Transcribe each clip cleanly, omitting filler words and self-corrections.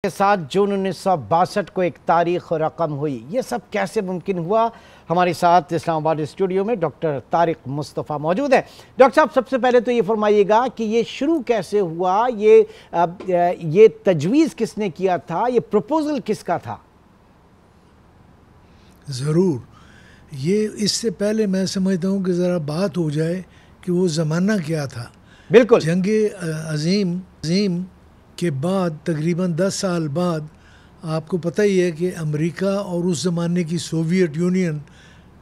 7 जून 1962 को एक तारीख और रकम हुई। ये सब कैसे मुमकिन हुआ? हमारे साथ इस्लामाबाद स्टूडियो में डॉक्टर तारिक मुस्तफ़ा मौजूद है। डॉक्टर साहब, सबसे पहले तो ये फरमाइएगा कि ये शुरू कैसे हुआ, ये तजवीज़ किसने किया था, ये प्रपोजल किसका था? ज़रूर, ये इससे पहले मैं समझता हूँ कि ज़रा बात हो जाए कि वो ज़माना क्या था। बिल्कुल। जंगे अजीम के बाद तकरीबन 10 साल बाद आपको पता ही है कि अमेरिका और उस ज़माने की सोवियत यूनियन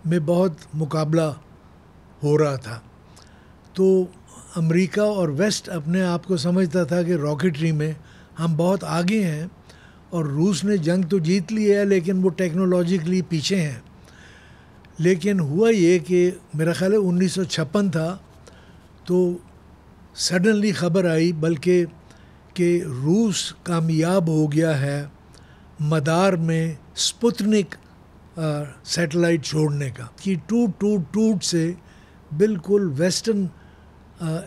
में बहुत मुकाबला हो रहा था। तो अमेरिका और वेस्ट अपने आप को समझता था कि रॉकेटरी में हम बहुत आगे हैं और रूस ने जंग तो जीत ली है लेकिन वो टेक्नोलॉजिकली पीछे हैं। लेकिन हुआ ये कि मेरा ख़्याल है 1956 था तो सडनली ख़बर आई बल्कि कि रूस कामयाब हो गया है मदार में स्पुतनिक सैटेलाइट छोड़ने का, कि टूट से बिल्कुल वेस्टर्न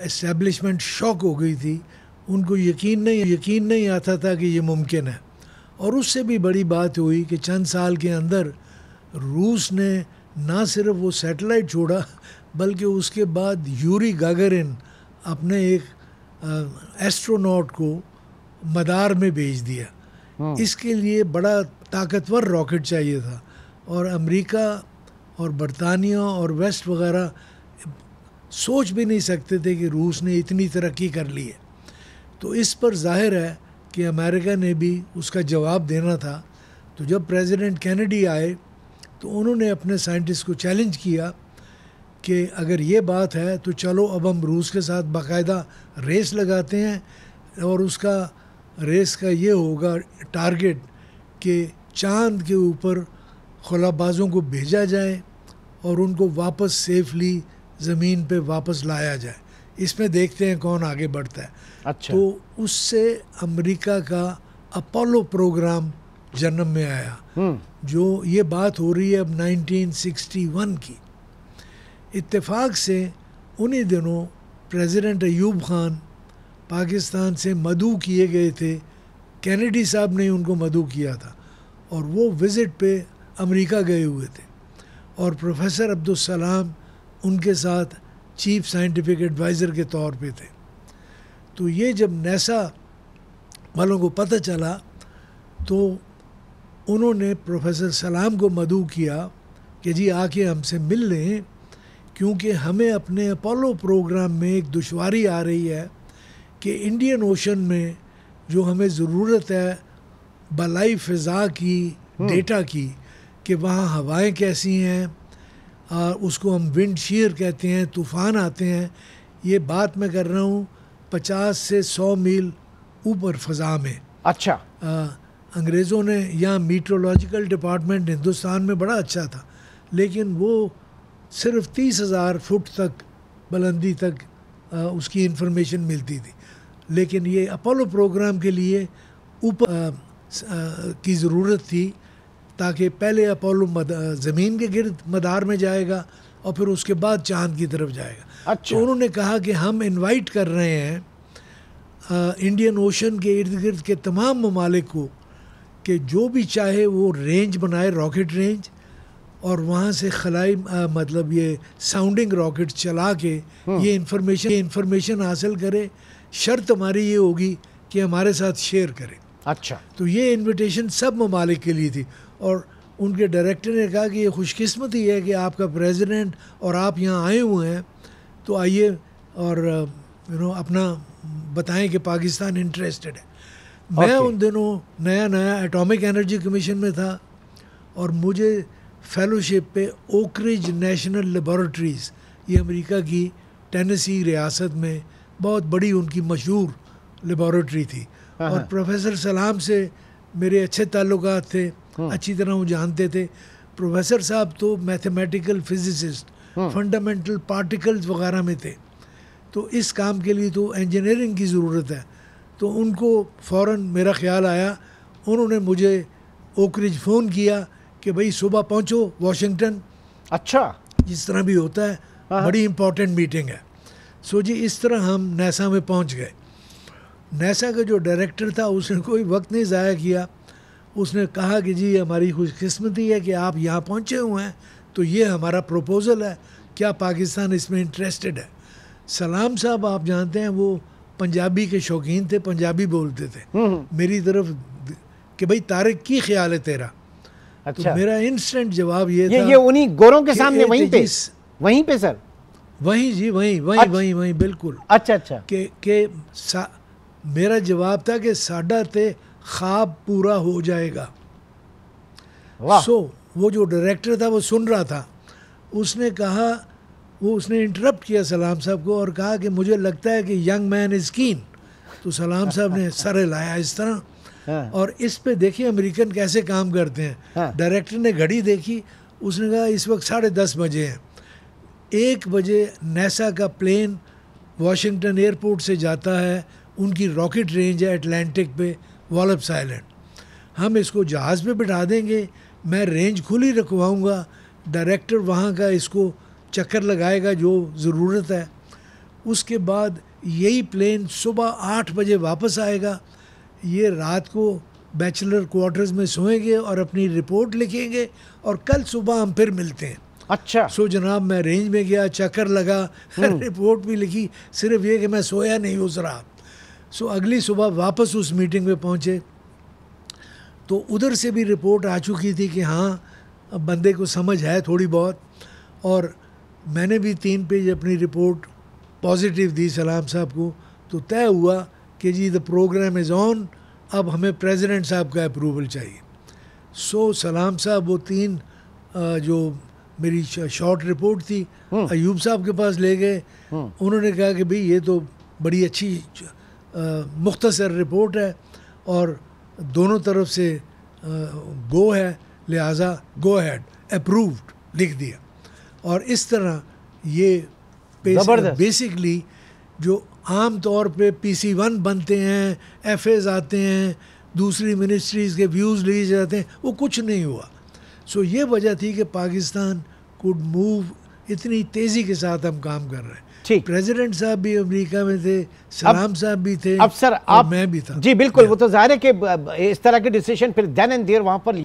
एस्टेब्लिशमेंट शॉक हो गई थी। उनको यकीन नहीं आता था कि ये मुमकिन है। और उससे भी बड़ी बात हुई कि चंद साल के अंदर रूस ने ना सिर्फ वो सैटेलाइट छोड़ा बल्कि उसके बाद यूरी गागरिन अपने एक एस्ट्रोनॉट को मदार में भेज दिया। इसके लिए बड़ा ताकतवर रॉकेट चाहिए था और अमेरिका और बरतानिया और वेस्ट वगैरह सोच भी नहीं सकते थे कि रूस ने इतनी तरक्की कर ली है। तो इस पर जाहिर है कि अमेरिका ने भी उसका जवाब देना था। तो जब प्रेसिडेंट कैनेडी आए तो उन्होंने अपने साइंटिस्ट को चैलेंज किया कि अगर ये बात है तो चलो अब हम रूस के साथ बाकायदा रेस लगाते हैं और उसका रेस का ये होगा टारगेट कि चांद के ऊपर खुलाबाजों को भेजा जाए और उनको वापस सेफली ज़मीन पे वापस लाया जाए। इसमें देखते हैं कौन आगे बढ़ता है। अच्छा। तो उससे अमेरिका का अपोलो प्रोग्राम जन्म में आया। जो ये बात हो रही है अब 1961 की। इत्तेफाक से उन्हीं दिनों प्रेसिडेंट अयूब खान पाकिस्तान से मदऊ किए गए थे। कैनेडी साहब ने उनको मदऊ किया था और वो विज़िट पे अमेरिका गए हुए थे और प्रोफेसर अब्दुल सलाम उनके साथ चीफ साइंटिफिक एडवाइज़र के तौर पे थे। तो ये जब नासा वालों को पता चला तो उन्होंने प्रोफेसर सलाम को मदऊ किया कि जी आके हमसे मिल लें, क्योंकि हमें अपने अपोलो प्रोग्राम में एक दुश्वारी आ रही है कि इंडियन ओशन में जो हमें ज़रूरत है बलाई फ़िज़ा की, डेटा की, कि वहाँ हवाएं कैसी हैं, उसको हम विंड शीयर कहते हैं, तूफ़ान आते हैं। ये बात मैं कर रहा हूँ 50 से 100 मील ऊपर फ़ज़ा में। अच्छा। अंग्रेज़ों ने यहाँ मीट्रोलॉजिकल डिपार्टमेंट हिंदुस्तान में बड़ा अच्छा था लेकिन वो सिर्फ 30,000 फुट तक बुलंदी तक उसकी इन्फॉर्मेशन मिलती थी। लेकिन ये अपोलो प्रोग्राम के लिए ऊपर की ज़रूरत थी ताकि पहले अपोलो ज़मीन के गिर्द मदार में जाएगा और फिर उसके बाद चांद की तरफ जाएगा। अच्छा। तो उन्होंने कहा कि हम इनवाइट कर रहे हैं इंडियन ओशन के इर्द गिर्द के तमाम ममालिक को कि जो भी चाहे वो रेंज बनाए, रॉकेट रेंज, और वहाँ से खलाई मतलब ये साउंडिंग रॉकेट चला के ये इन्फॉर्मेशन हासिल करे। शर्त हमारी ये होगी कि हमारे साथ शेयर करें। अच्छा। तो ये इनविटेशन सब ममालिक के लिए थी और उनके डायरेक्टर ने कहा कि ये खुशकिस्मती है कि आपका प्रेसिडेंट और आप यहाँ आए हुए हैं, तो आइए और अपना बताएं कि पाकिस्तान इंटरेस्टेड है। मैं उन दिनों नया एटॉमिक एनर्जी कमीशन में था और मुझे फेलोशिप पे ओकरिज नेशनल लेबॉरेटरीज़, ये अमेरिका की टेनेसी रियासत में बहुत बड़ी उनकी मशहूर लेबॉरेटरी थी और प्रोफेसर सलाम से मेरे अच्छे ताल्लुकात थे, अच्छी तरह वो जानते थे। प्रोफेसर साहब तो मैथमेटिकल फिजिसिस्ट, फंडामेंटल पार्टिकल्स वगैरह में थे, तो इस काम के लिए तो इंजीनियरिंग की ज़रूरत है। तो उनको फ़ौरन मेरा ख्याल आया, उन्होंने मुझे ओकरिज फ़ोन किया कि भाई सुबह पहुंचो वाशिंगटन। अच्छा। जिस तरह भी होता है बड़ी इम्पोर्टेंट मीटिंग है। सो जी इस तरह हम नासा में पहुंच गए। नासा का जो डायरेक्टर था उसने कोई वक्त नहीं ज़ाया किया, उसने कहा कि जी हमारी खुशकिस्मती है कि आप यहाँ पहुँचे हुए हैं, तो ये हमारा प्रपोज़ल है, क्या पाकिस्तान इसमें इंटरेस्टेड है। सलाम साहब आप जानते हैं वो पंजाबी के शौकीन थे, पंजाबी बोलते थे मेरी तरफ कि भाई तारिक की ख्याल है तेरा। अच्छा। तो मेरा इंस्टेंट जवाब ये था, ये उन्हीं गोरों के सामने वहीं पे सर? वहीं जी, वहीं बिल्कुल। अच्छा अच्छा। मेरा जवाब था कि साडा ते ख्वाब पूरा हो जाएगा। वो जो डायरेक्टर था वो सुन रहा था, उसने कहा, उसने इंटरप्ट किया सलाम साहब को और कहा कि मुझे लगता है कि यंग मैन इज़ कीन। तो सलाम साहब ने सर हिलाया इस तरह। हाँ। और इस पे देखिए अमेरिकन कैसे काम करते हैं। हाँ। डायरेक्टर ने घड़ी देखी, उसने कहा इस वक्त 10:30 बजे हैं। 1 बजे नासा का प्लेन वाशिंगटन एयरपोर्ट से जाता है, उनकी रॉकेट रेंज है अटलांटिक पे वॉलप्स आइलैंड। हम इसको जहाज़ पे बिठा देंगे, मैं रेंज खुली रखवाऊँगा, डायरेक्टर वहाँ का इसको चक्कर लगाएगा जो ज़रूरत है। उसके बाद यही प्लेन सुबह 8 बजे वापस आएगा। ये रात को बैचलर क्वार्टर्स में सोएंगे और अपनी रिपोर्ट लिखेंगे और कल सुबह हम फिर मिलते हैं। अच्छा। सो जनाब मैं रेंज में गया, चक्कर लगा, रिपोर्ट भी लिखी, सिर्फ ये कि मैं सोया नहीं उस रात। सो अगली सुबह वापस उस मीटिंग में पहुँचे तो उधर से भी रिपोर्ट आ चुकी थी कि हाँ अब बंदे को समझ है थोड़ी बहुत, और मैंने भी 3 पेज अपनी रिपोर्ट पॉजिटिव दी सलाम साहब को। तो तय हुआ कि जी द प्रोग्राम इज़ ऑन, अब हमें प्रेसिडेंट साहब का अप्रूवल चाहिए। सो सलाम साहब वो 3 जो मेरी शॉर्ट रिपोर्ट थी अयूब साहब के पास ले गए। उन्होंने कहा कि भाई ये तो बड़ी अच्छी मुख्तसर रिपोर्ट है और दोनों तरफ से गो है, लिहाजा गो अहेड, अप्रूव्ड लिख दिया। और इस तरह ये बेसिकली जो आम तौर पे PC1 बनते हैं, FAs आते हैं, दूसरी मिनिस्ट्रीज़ के व्यूज़ लिए जाते हैं, वो कुछ नहीं हुआ। सो ये वजह थी कि पाकिस्तान कुड मूव, इतनी तेज़ी के साथ हम काम कर रहे हैं। प्रेसिडेंट साहब भी अमेरिका में थे, सलाम साहब भी थे, अब सर आप, मैं भी था। जी बिल्कुल, वो तो जाहिर है कि इस तरह के डिसीजन फिर देन एंड देयर वहाँ पर